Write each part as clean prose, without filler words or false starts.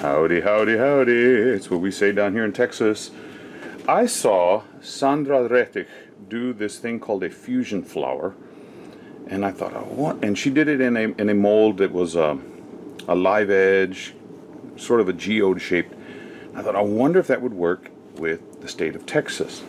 Howdy, howdy, howdy. It's what we say down here in Texas. I saw Sandra Rettich do this thing called a fusion flower, and I thought, oh, what? And she did it in a mold that was a live edge, sort of a geode shaped. I thought, I wonder if that would work with the state of Texas.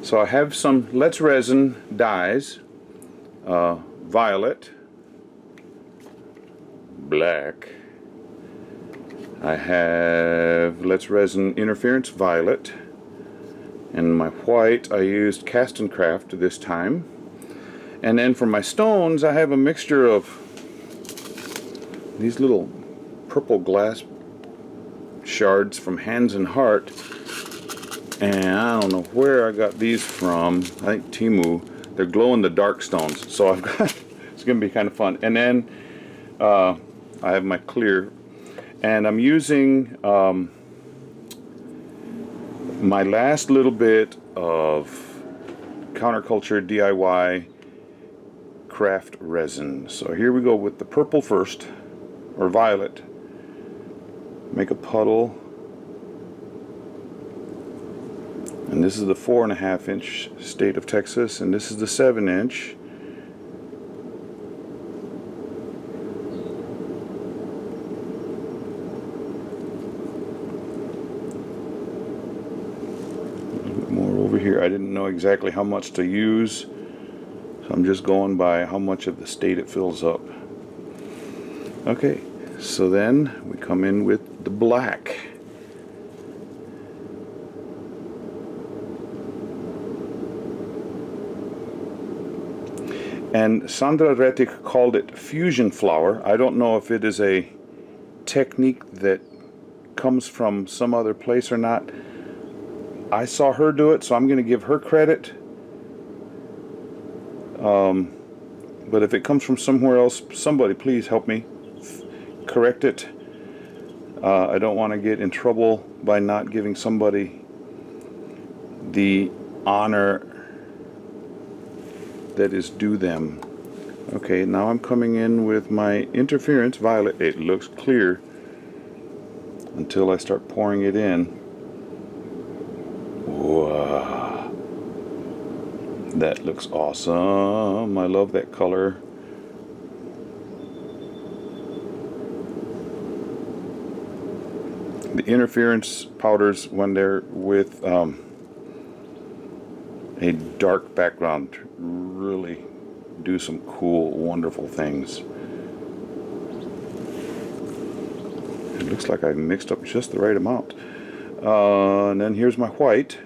So I have some Let's Resin dyes, violet, black. I have Let's Resin Interference Violet, and my white I used Cast and Craft this time. And then for my stones I have a mixture of these little purple glass shards from Hands and Heart, and I don't know where I got these from. I think Timu. They're glow in the dark stones, so I've got it's gonna be kind of fun. And then I have my clear, and I'm using my last little bit of counterculture DIY craft resin. So here we go with the purple first, or violet. Make a puddle, and this is the 4.5 inch state of Texas, and this is the 7 inch. More over here. I didn't know exactly how much to use, so I'm just going by how much of the state it fills up. Okay, so then we come in with the black. And Sandra Rettich called it fusion flower. I don't know if it is a technique that comes from some other place or not. I saw her do it, so I'm going to give her credit. But if it comes from somewhere else, somebody please help me correct it. I don't want to get in trouble by not giving somebody the honor that is due them. Okay, now I'm coming in with my interference violet. It looks clear until I start pouring it in. Wow, that looks awesome. I love that color. The interference powders, when they're with a dark background, really do some cool, wonderful things. It looks like I mixed up just the right amount. And then here's my white.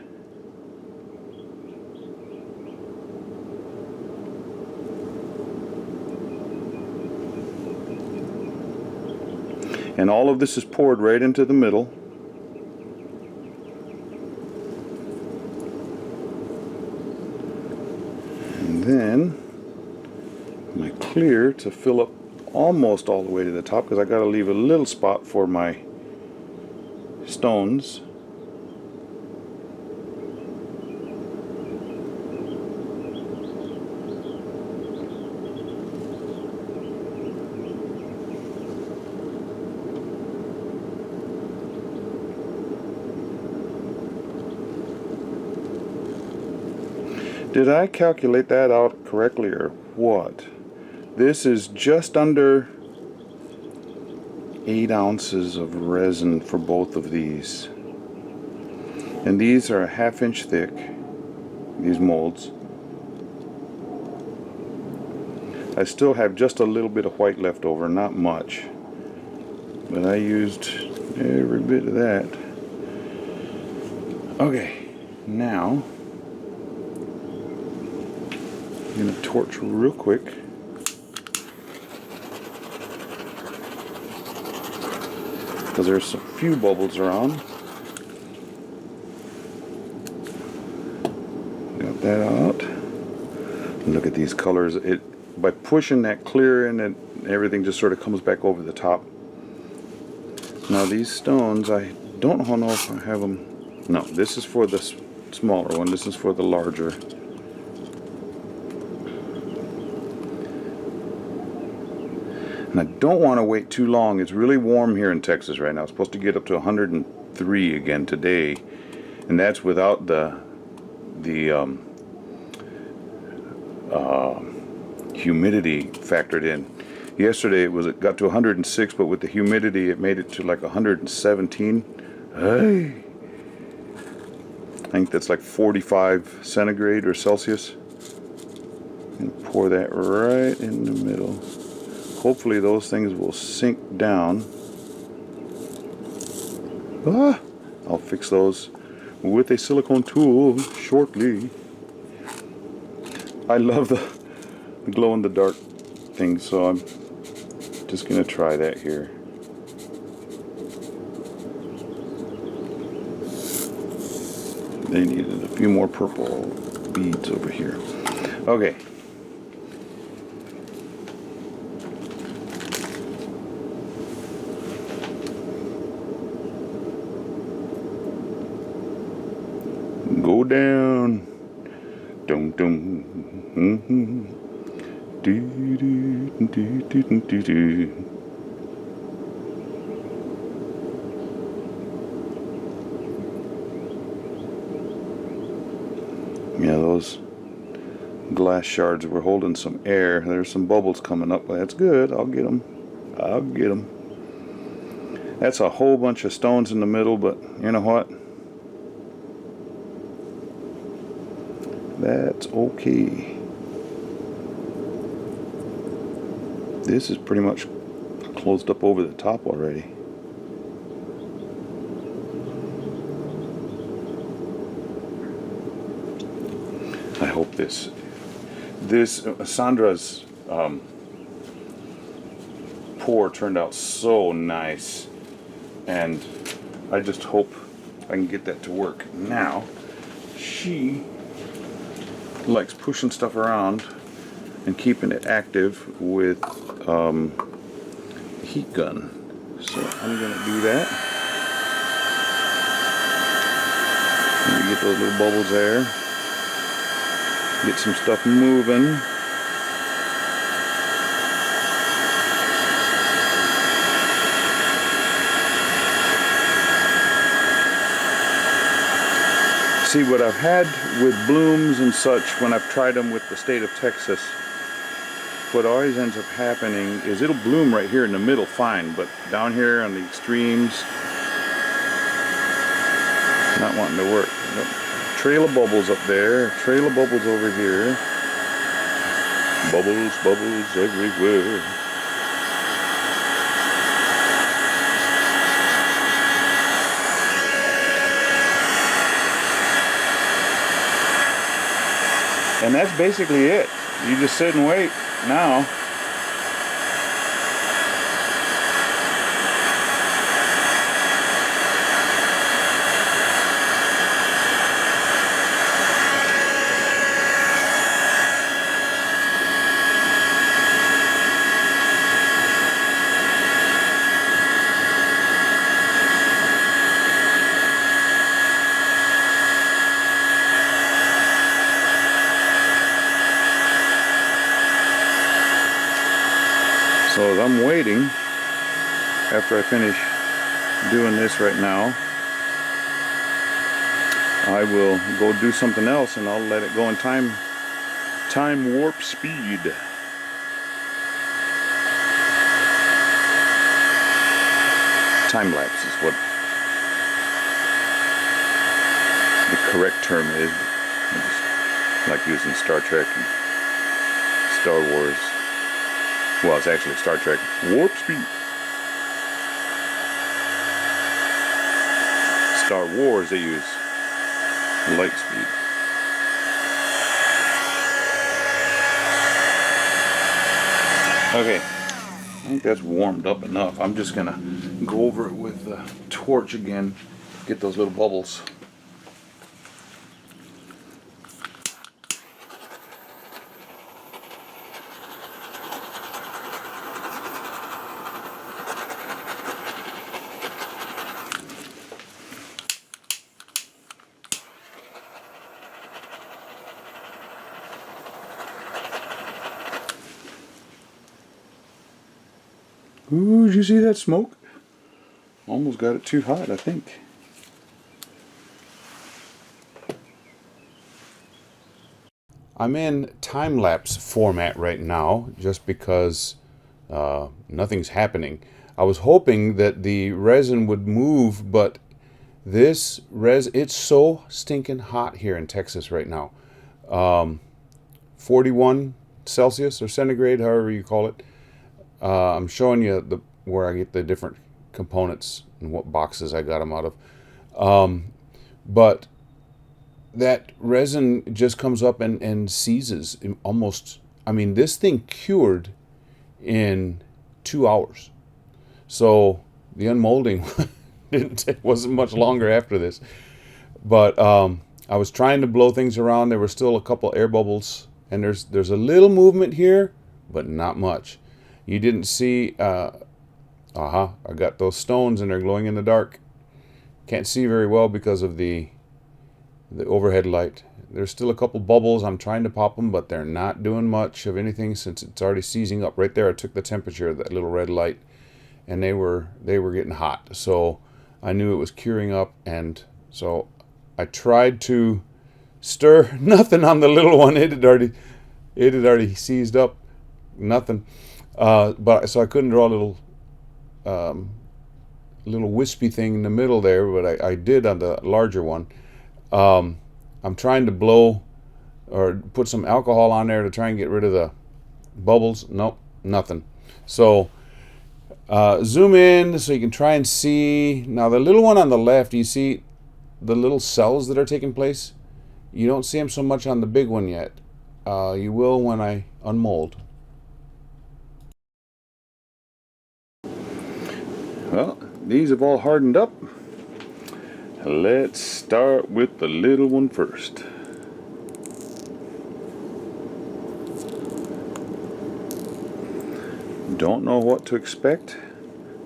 And all of this is poured right into the middle. And then my clear to fill up almost all the way to the top, because I got to leave a little spot for my stones. Did I calculate that out correctly or what? This is just under 8 ounces of resin for both of these. And these are a 1/2 inch thick, these molds. I still have just a little bit of white left over, not much. But I used every bit of that. Okay, now I'm going to torch real quick. Because there's a few bubbles around. Got that out. And look at these colors. By pushing that clear in, and everything just sort of comes back over the top. Now these stones, I don't know if I have them. No, this is for the smaller one. This is for the larger. And I don't want to wait too long. It's really warm here in Texas right now. It's supposed to get up to 103 again today, and that's without the humidity factored in. Yesterday it got to 106, but with the humidity it made it to like 117. Hey, I think that's like 45 centigrade or Celsius. And pour that right in the middle. Hopefully those things will sink down. I'll fix those with a silicone tool shortly. I love the glow-in-the-dark thing, so I'm just going to try that here. They needed a few more purple beads over here. Okay. Go down. Dum dum. Do do do do do do. Yeah, those glass shards were holding some air. There's some bubbles coming up, but that's good. I'll get them. I'll get them. That's a whole bunch of stones in the middle, but you know what? That's okay. This is pretty much closed up over the top already. I hope this Sandra's pour turned out so nice, and I just hope I can get that to work. Now, she likes pushing stuff around and keeping it active with a heat gun. So I'm going to do that. Let me get those little bubbles there. Get some stuff moving. See, what I've had with blooms and such, when I've tried them with the state of Texas, what always ends up happening is it'll bloom right here in the middle fine, but down here on the extremes, not wanting to work. Trail of bubbles up there, trail of bubbles over here. Bubbles, bubbles everywhere. And that's basically it. You just sit and wait now. So as I'm waiting, after I finish doing this right now, I will go do something else, and I'll let it go in time warp speed. Time lapse is what the correct term is. I just like using Star Trek and Star Wars. Well, it's actually Star Trek warp speed. Star Wars, they use light speed. Okay, I think that's warmed up enough. I'm just gonna go over it with the torch again, get those little bubbles. Ooh, did you see that smoke? Almost got it too hot, I think. I'm in time-lapse format right now just because nothing's happening. I was hoping that the resin would move, but this it's so stinking hot here in Texas right now. 41 Celsius or centigrade, however you call it. I'm showing you where I get the different components and what boxes I got them out of. But that resin just comes up and seizes almost. I mean, this thing cured in 2 hours. So the unmolding wasn't much longer after this. But I was trying to blow things around. There were still a couple air bubbles, and there's a little movement here, but not much. You didn't see. I got those stones, and they're glowing in the dark. Can't see very well because of the overhead light. There's still a couple bubbles. I'm trying to pop them, but they're not doing much of anything since it's already seizing up. Right there, I took the temperature of that little red light, and they were getting hot. So I knew it was curing up, and so I tried to stir. Nothing on the little one. It had already seized up. Nothing. But so I couldn't draw a little wispy thing in the middle there, but I did on the larger one. I'm trying to blow or put some alcohol on there to try and get rid of the bubbles. Nope, nothing. So zoom in so you can try and see. Now the little one on the left, you see the little cells that are taking place? You don't see them so much on the big one yet. You will when I unmold. Well, these have all hardened up. Let's start with the little one first. Don't know what to expect,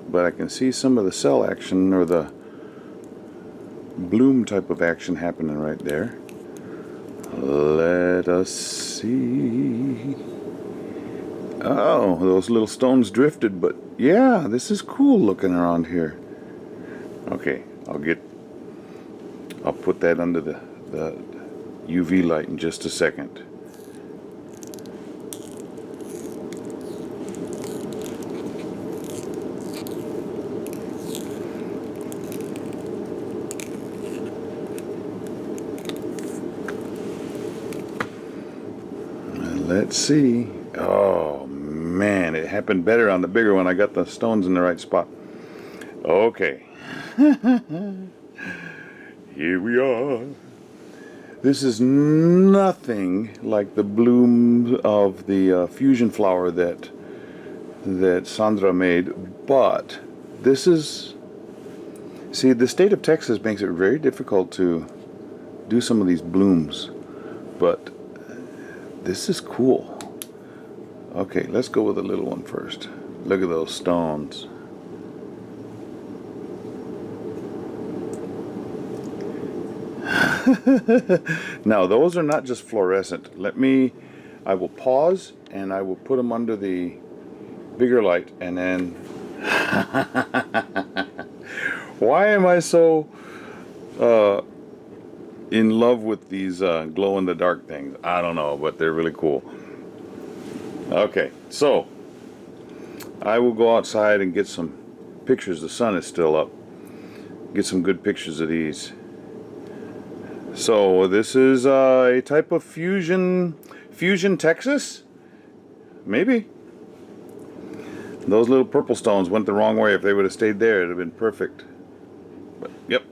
but I can see some of the cell action or the bloom type of action happening right there. Let us see. Oh, those little stones drifted, but yeah, this is cool looking around here. Okay, I'll put that under the UV light in just a second. Let's see. Oh man, it happened better on the bigger one. I got the stones in the right spot. Okay. Here we are. This is nothing like the bloom of the fusion flower that Sandra made, but this is, see, the state of Texas makes it very difficult to do some of these blooms, but this is cool. Okay, let's go with the little one first. Look at those stones. Now those are not just fluorescent. I will pause and I will put them under the bigger light and then why am I so in love with these glow in the dark things? I don't know, but they're really cool. Okay, so I will go outside and get some pictures. The sun is still up. Get some good pictures of these. So this is a type of fusion Texas? Maybe. Those little purple stones went the wrong way. If they would have stayed there, it would have been perfect. But yep,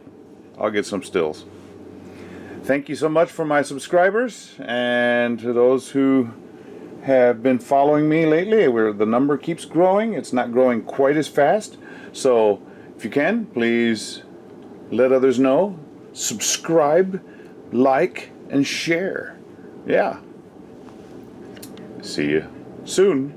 I'll get some stills. Thank you so much for my subscribers, and to those who have been following me lately, where the number keeps growing. It's not growing quite as fast. So if you can, please let others know. Subscribe, like, and share. Yeah. See you soon.